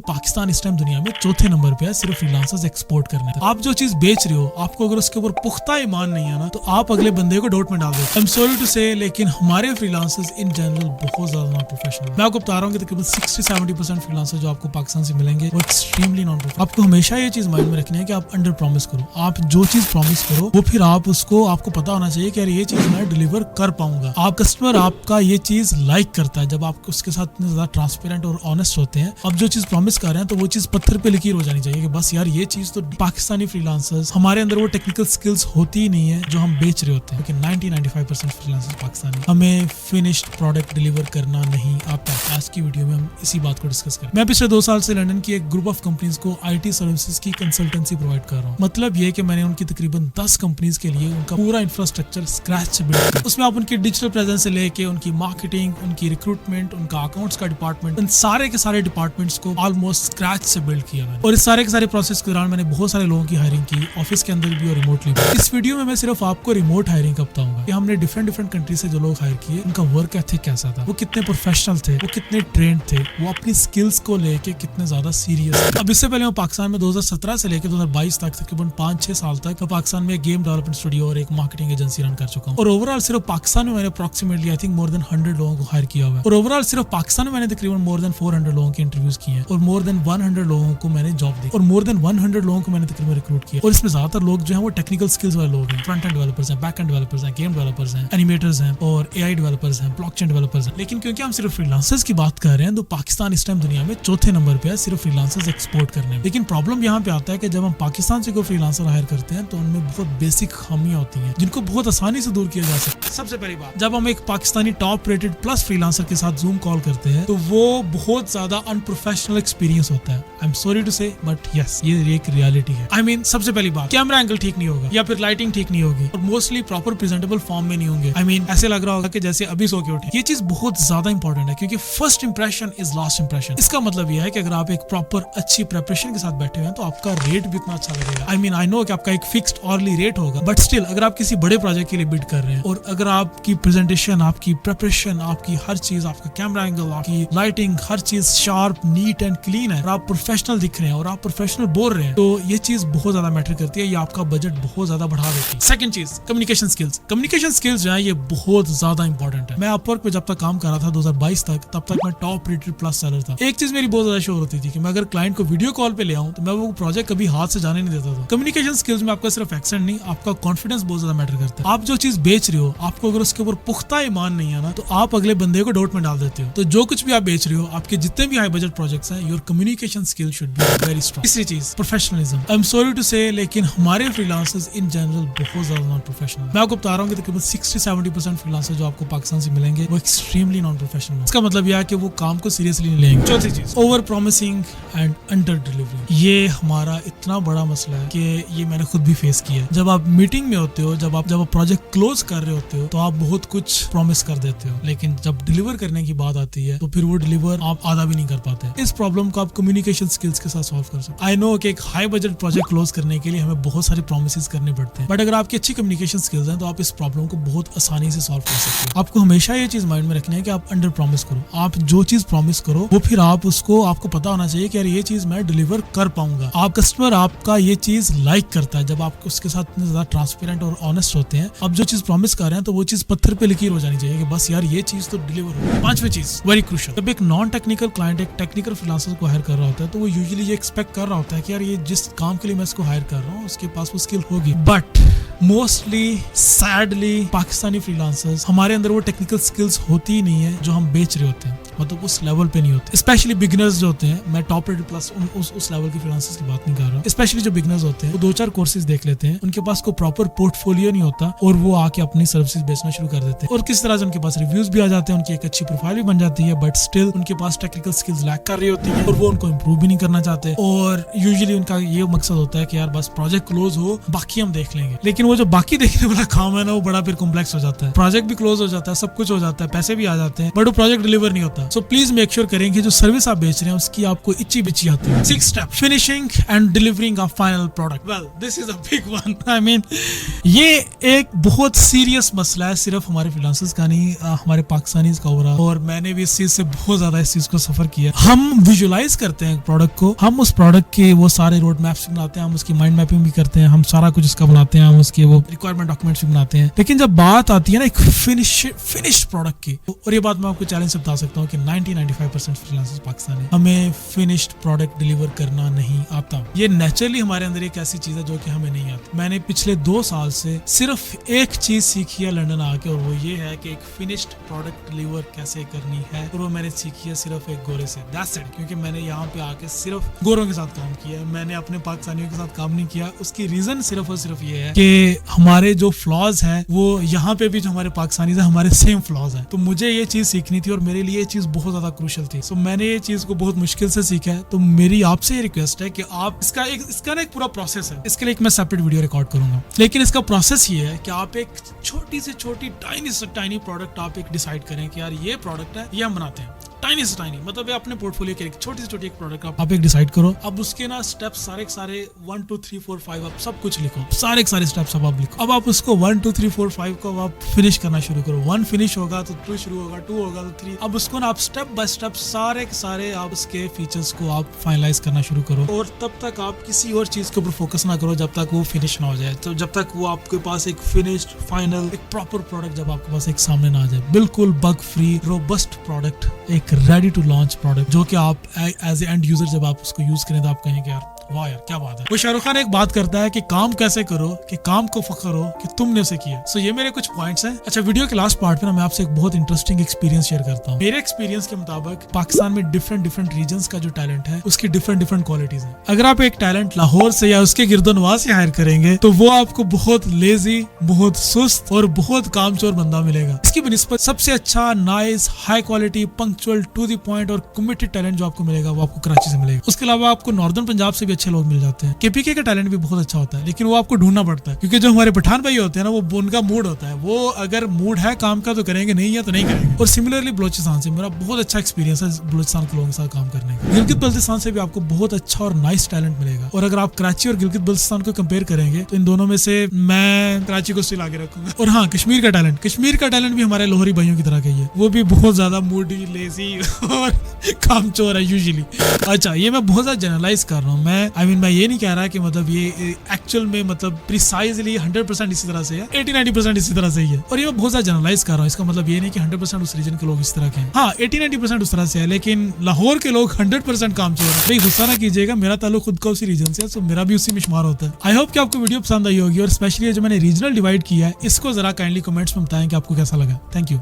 पाकिस्तान इस टाइम दुनिया में चौथे नंबर पे है सिर्फ फ्रीलांसर्स एक्सपोर्ट करने तक। आप जो चीज बेच रहे हो, आपको अगर उसके ऊपर पुख्ता ईमान नहीं है ना, तो आप अगले बंदे को डाउट में डाल देते। आई एम सॉरी टू से, लेकिन हमारे फ्रीलांसर्स इन जनरल बहुत ज्यादा नॉन प्रोफेशनल। मैं आपको बता रहा हूँ कि तकरीबन 60-70% फ्रीलांसर जो आपको पाकिस्तान से मिलेंगे वो एक्सट्रीमली नॉन प्रोफेशनल। आपको हमेशा ये चीज माइंड में रखनी है कि आप अंडर प्रॉमिस करो। आप जो चीज प्रॉमिस करो वो फिर आपको पता होना चाहिए कि यार ये चीज मैं डिलीवर कर पाऊंगा। आप कस्टमर आपका ये चीज लाइक करता है जब आप उसके साथ इतने ज्यादा ट्रांसपेरेंट और ऑनेस्ट होते हैं। आप जो चीज प्रॉमिस कर रहे हैं तो वो चीज पत्थर पे लकीर हो जानी चाहिए कि बस यार ये चीज तो पाकिस्तानी फ्रीलांसर्स, हमारे अंदर वो टेक्निकल स्किल्स होती ही नहीं है जो हम बेच रहे होते हैं। लेकिन 90-95% फ्रीलांसर्स पाकिस्तानी हमें फिनिश्ड प्रोडक्ट डिलीवर करना नहीं आता। आज की वीडियो में हम इसी बात को डिस्कस करें। मैं पिछले 2 साल से लंदन की एक ग्रुप ऑफ कंपनीज को IT सर्विसेज की कंसल्टेंसी प्रोवाइड कर रहा हूँ। मतलब ये कि मैंने उनकी तकरीबन 10 कंपनीज के लिए उनका पूरा इंफ्रास्ट्रक्चर स्क्रैच से बिल्ड किया। उसमें आप उनकी डिजिटल प्रेजेंस से लेके उनकी मार्केटिंग, उनकी रिक्रूटमेंट, उनका अकाउंट्स का डिपार्टमेंट, उन सारे के सारे डिपार्टमेंट्स को ऑलमोस्ट स्क्रैच से बिल्ड किया मैंने। और इस सारे के सारे प्रोसेस के दौरान मैंने बहुत सारे लोगों की हायरिंग की, ऑफिस के अंदर भी और रिमोटली भी। इस वीडियो में मैं सिर्फ आपको रिमोट हायरिंग का बताऊंगा कि हमने डिफरेंट कंट्री से जो लोग हायर किए उनका वर्क एथिक कैसा था, वो कितने प्रोफेशनल थे, वो कितने ट्रेंड थे, वो अपनी स्किल्स को लेके कितने ज्यादा सीरियस थे। अब इससे पहले मैं पाकिस्तान में 2017 से लेकर 2022 तक तकरीबन 5-6 साल तक मैं पाकिस्तान में गेम डेवलपमेंट स्टूडियो और एक मार्केटिंग एजेंसी रन कर चुका हूँ। और ओवरऑल सिर्फ पाकिस्तान में मैंने approximately I think more than 100 लोगों को हायर किया हुआ है। और ओवरऑल सिर्फ पाकिस्तान में मैंने तकरीबन मोर देन 400 लोगों के इंटरव्यूज किए हैं और मोर देन 100 लोगों को मैंने जॉब दी और मोर देन 100 लोगों को मैंने तकरीबन रिक्रूट किया। और इसमें ज्यादातर लोग जो है वो टेक्निकल स्किल्स वाले लोग हैं, फ्रंट एंड डेवलपर्स हैं, बैक एंड डेवलपर्स हैं, गेम डेवलपर्स हैं, एनिमेटर्स हैं और AI डेवलपर्स हैं, ब्लॉकचेन डेवलपर्स हैं। लेकिन क्योंकि हम सिर्फ फ्रीलांसर्स की बात कर रहे हैं तो पाकिस्तान इस टाइम दुनिया में चौथे नंबर पे है सिर्फ फ्रीलांसर्स एक्सपोर्ट करने में। लेकिन प्रॉब्लम यहाँ पे आता है कि जब हम पाकिस्तान से कोई फ्रीलांसर हायर करते हैं तो उनमें बहुत बेसिक खामियां होती हैं जिनको बहुत आसानी से दूर किया जा सकता है। सबसे पहली बात, जब हम एक Pakistani top rated plus freelancer के साथ जूम कॉल करते हैं तो वो बहुत ज्यादा अनप्रोफेशनल एक्सपीरियंस होता है। आई एम सॉरी टू से, बट यस, ये एक रियलिटी है। आई मीन सबसे पहली बात, कैमरा एंगल ठीक नहीं होगा या फिर लाइटिंग ठीक नहीं होगी और मोस्टली प्रॉपर प्रेजेंटेबल फॉर्म में नहीं होंगे। आई मीन ऐसे लग रहा होगा कि जैसे अभी सो के उठे। ये चीज बहुत ज्यादा इंपॉर्टेंट है क्योंकि first impression is last impression. इसका मतलब यह है कि अगर आप एक प्रॉपर अच्छी प्रिपरेशन के साथ बैठे हुए हैं तो आपका रेट भी उतना अच्छा लगेगा। आई मीन आई नो कि आपका एक फिक्स्ड ऑर्ली रेट होगा, बट स्टिल अगर आप किसी बड़े प्रोजेक्ट के लिए बिड कर रहे हैं और अगर आपकी प्रेजेंटेशन, आपकी प्रिपरेशन, आपकी हर चीज, आपका कैमरा एंगल, आपकी लाइटिंग, हर चीज शार्प, नीट एंड क्लीन है और आप प्रोफेशनल दिख रहे हैं और आप प्रोफेशनल बोल रहे हैं तो ये चीज बहुत ज्यादा मैटर करती है। ये आपका बजट बहुत ज्यादा बढ़ा देती है। सेकंड चीज, कम्युनिकेशन स्किल्स। कम्युनिकेशन स्किल्स जो है ये बहुत ज्यादा इंपॉर्टेंट है। मैं अपवर्क पे जब तक काम कर रहा था 2022 तक, तब तक मैं टॉप रेटेड प्लस सेलर था। एक चीज मेरी बहुत ज्यादा श्योर होती थी कि मैं अगर क्लाइंट को वीडियो कॉल पे ले आऊं तो मैं वो प्रोजेक्ट कभी हाथ से जाने नहीं देता था। कम्युनिकेशन स्किल्स में आपका सिर्फ एक्सेंट नहीं, आपका कॉन्फिडेंस बहुत ज्यादा मैटर करता है। आप जो चीज बेच रहे हो, आपको अगर उसके ऊपर पुख्ता ईमान नहीं है ना, तो आप अगले बंदे को डाउट में डाल देते हो। तो जो कुछ भी आप बेच रहे हो, आपके जितने भी हाई बजट प्रोजेक्ट्स हैं, your communication skill should be very strong. तीसरी चीज, professionalism. I am sorry to say, लेकिन हमारे फ्रीलांसर्स इन जनरल बहुत ज्यादा नॉन प्रोफेशनल। मैं आपको बता रहा हूँ कि तकरीबन 60-70% फ्रीलांसर जो आपको पाकिस्तान से मिलेंगे वो एक्सट्रीमली नॉन प्रोफेशनल। इसका मतलब यह है कि वो काम को सीरियसली नहीं लेंगे। चौथी चीज, over promising and under delivering. ये हमारा इतना बड़ा मसला है कि ये मैंने खुद भी फेस किया है। जब आप मीटिंग में होते हो, जब आप प्रोजेक्ट क्लोज कर रहे होते हो तो आप बहुत कुछ प्रॉमिस कर देते हो, लेकिन जब डिलीवर करने की बात आती है तो फिर वो डिलीवर आप आधा भी नहीं कर पाते। इस प्रॉब्लम को आप कम्युनिकेशन स्किल्स के साथ सॉल्व कर सकते हैं। आई नो कि एक हाई बजट प्रोजेक्ट क्लोज करने के लिए हमें बहुत सारे प्रॉमिसेस करने पड़ते हैं, बट अगर आपकी अच्छी कम्युनिकेशन स्किल्स हैं तो आप इस प्रॉब्लम को बहुत आसानी से सॉल्व कर सकते हो। आपको हमेशा ये चीज माइंड में रखनी है कि आप अंडर प्रॉमिस करो। आप जो चीज प्रॉमिस करो वो फिर आपको पता होना चाहिए कि यार ये चीज मैं डिलीवर कर पाऊंगा। आप कस्टमर आपका ये चीज लाइक करता है जब आप उसके साथ इतने ज्यादा ट्रांसपेरेंट और ऑनेस्ट होते हैं। आप जो चीज प्रॉमिस कर रहे हैं तो वो चीज पत्थर पे लकीर हो जानी चाहिए कि बस यार ये चीज तो डिलीवर हो। पांचवी चीज, वेरी क्रूशियल, जब एक नॉन टेक्निकल क्लाइंट एक टेक्निकल फ्रीलांसर को हायर कर रहा होता है तो वो यूजुअली ये एक्सपेक्ट कर रहा होता है कि यार ये जिस काम के लिए मैं इसको हायर कर रहा हूँ उसके पास वो स्किल होगी। But mostly sadly Pakistani freelancers, हमारे अंदर वो टेक्निकल स्किल्स होती ही नहीं है जो हम बेच रहे होते हैं, मतलब उस लेवल पे नहीं होते। स्पेशली बिगिनर्स जो होते हैं, मैं टॉप रेटेड प्लस उस लेवल के फ्रीलांसर्स की बात नहीं कर रहा हूँ। स्पेशली जो बिगिनर्स होते हैं वो 2-4 कोर्सेज देख लेते हैं, उनके पास कोई प्रॉपर पोर्टफोलियो नहीं होता और वो आके अपनी सर्विसेज बेचना शुरू कर देते हैं और किस तरह से उनके पास रिव्यूज भी आ जाते हैं, उनकी एक अच्छी प्रोफाइल भी बन जाती है, बट स्टिल उनके पास टेक्निकल स्किल्स लैक कर रही होती है और वो उनको इम्प्रूव भी नहीं करना चाहते और यूजुअली उनका ये मकसद होता है कि यार बस प्रोजेक्ट क्लोज हो, बाकी हम देख लेंगे। लेकिन वो जो बाकी देखने वाला काम है ना वो बड़ा फिर कॉम्प्लेक्स हो जाता है, प्रोजेक्ट भी क्लोज हो जाता है, सब कुछ हो जाता है, पैसे भी आ जाते हैं, बट वो प्रोजेक्ट डिलीवर नहीं होता। सो प्लीज मेक श्योर करें कि जो सर्विस आप बेच रहे हैं उसकी आपको इच्छी बिच्छी आती है। 6 step, finishing and delivering a final product. Well this is a big one. I mean ये एक बहुत सीरियस मसला है, सिर्फ हमारे फ्रीलांसर्स का नहीं, हमारे पाकिस्तानीज का हो रहा है, और मैंने भी इस चीज से बहुत ज्यादा इस चीज को सफर किया। हम विजुअलाइज करते हैं प्रोडक्ट को, हम उस प्रोडक्ट के वो सारे रोड मैप्स बनाते हैं, हम उसकी माइंड मैपिंग भी करते हैं, हम सारा कुछ उसका बनाते हैं, हम उसके वो रिक्वायरमेंट डॉक्यूमेंट्स भी बनाते हैं, लेकिन जब बात आती है ना एक फिनिश्ड प्रोडक्ट की, और ये बात मैं आपको चैलेंज से बता सकता हूँ कि 90-95% फ्रीलांसर्स पाकिस्तानी हमें फिनिश्ड प्रोडक्ट डिलीवर करना नहीं आता। ये नेचुरली हमारे अंदर एक ऐसी चीज है जो कि हमें नहीं आती। मैंने पिछले 2 साल से सिर्फ एक चीज सीखी है लंदन आके, और वो ये है कि एक फिनिश्ड प्रोडक्ट डिलीवर कैसे करनी है, और वो मैंने सीखी है सिर्फ एक गोरे से। That's it. क्योंकि मैंने यहाँ पे आके सिर्फ गोरों के साथ काम किया है, मैंने अपने पाकिस्तानियों के साथ काम नहीं किया। उसकी रीजन सिर्फ और सिर्फ ये है कि हमारे जो फ्लॉज हैं वो यहाँ पे भी जो हमारे पाकिस्तानी है हमारे सेम फ्लॉज हैं। तो मुझे ये चीज सीखनी थी और मेरे लिए ये चीज बहुत ज्यादा क्रूशियल थी। सो मैंने ये चीज को बहुत मुश्किल से सीखा है। तो मेरी आपसे ये रिक्वेस्ट है कि आप इसका ना एक पूरा प्रोसेस है, इसके लिए एक मैं सेपरेट वीडियो रिकॉर्ड करूंगा, लेकिन इसका प्रोसेस ये है कि आप एक छोटी से छोटी टाइनी से टाइनी प्रोडक्ट आप एक डिसाइड करें कि यार ये प्रोडक्ट है, ये हम बनाते हैं। टाइनी से टाइनी मतलब अपने पोर्टफोलियो के एक छोटी से छोटी एक प्रोडक्ट आप एक डिसाइड करो। अब उसके ना स्टेप्स सारे 1 2 3 4 5 आप सब कुछ लिखो, सारे स्टेप्स अब आप लिखो। अब आप उसको 1 2 3 4 5 को आप फिनिश करना शुरू करो। 1 फिनिश होगा तो 2 शुरू होगा, 2 होगा तो 3। अब उसको ना आप स्टेप बाय स्टेप सारे आप उसके फीचर्स को आप फाइनलाइज करना शुरू करो, और तब तक आप किसी और चीज के ऊपर फोकस ना करो जब तक वो फिनिश ना हो जाए। तो जब तक वो आपके पास एक फिनिश्ड फाइनल एक प्रॉपर प्रोडक्ट जब आपके पास एक सामने ना आ जाए, बिल्कुल बग फ्री रोबस्ट प्रोडक्ट, एक रेडी टू लॉन्च प्रोडक्ट, जो कि आप एज ए एंड यूजर जब आप उसको यूज करें तो आप कहेंगे यार वाह यार क्या बात है। वो शाहरुख खान एक बात करता है कि काम कैसे करो कि काम को फख्र हो कि तुमने उसे किया। सो ये मेरे कुछ पॉइंट्स हैं। अच्छा, वीडियो के लास्ट पार्ट में मैं आपसे एक बहुत इंटरेस्टिंग एक्सपीरियंस शेयर करता हूँ। मेरे एक्सपीरियंस के मुताबिक पाकिस्तान में डिफरेंट रीजन्स का जो टैलेंट है उसकी डिफरेंट क्वालिटीज है। अगर आप एक टैलेंट लाहौर से या उसके गिरदोनवा से हायर करेंगे तो वो आपको बहुत लेजी, बहुत सुस्त और बहुत कामचोर बंदा मिलेगा। इसकी बनिस्बत सबसे अच्छा, nice, high quality, punctual, to the point और कमिटेड टैलेंट जो आपको मिलेगा वो आपको कराची से मिलेगा। उसके अलावा आपको नॉर्दर्न पंजाब से भी अच्छे लोग मिल जाते हैं। केपीके का टैलेंट भी बहुत अच्छा होता है, लेकिन वो आपको ढूंढना पड़ता है, क्योंकि जो हमारे पठान भाई होते हैं ना वो उनका मूड होता है, वो अगर मूड है काम का तो करेंगे, नहीं है तो नहीं करेंगे। और सिमिलरली बलोचिस्तान से मेरा बहुत अच्छा एक्सपीरियंस है बलोचिस्तान के लोगों के साथ काम करने का। गिलगित बल्तिस्तान से भी आपको बहुत अच्छा और नाइस टैलेंट मिलेगा। और अगर आप कराची और गिलगित बल्तिस्तान को कंपेयर करेंगे तो इन दोनों में से मैं कराची को सिला के रखूंगा। और हाँ, कश्मीर का टैलेंट भी हमारे लोहरी भाइयों की तरह का ही है, वो भी बहुत ज्यादा मूडी, लेजी और कामचोर है यूजुअली। अच्छा, ये मैं बहुत ज्यादा जनरलाइज कर रहा हूँ। मैं ये नहीं कह रहा कि मतलब ये एक्चुअल में मतलब प्रिसाइजली 100% इसी तरह से है, 80-90% इसी तरह से ही है। और ये मैं बहुत ज्यादा जनरलाइज कर रहा हूँ। इसका मतलब ये नहीं कि 100% उस रीजन के लोग इस तरह के हैं। हाँ, 80-90% उस तरह से है, लेकिन लाहौर के लोग 100% कामचोर है। भाई गुस्सा ना कीजिएगा, मेरा ताल्लुक खुद का उसी रीजन से है, तो मेरा भी उसी में शुमार होता है। आई होप कि आपको वीडियो पसंद आई होगी, और स्पेशली जो मैंने रीजनल डिवाइड किया है इसको जरा काइंडली कमेंट्स में बताएं कि आपको कैसा लगा। Thank you.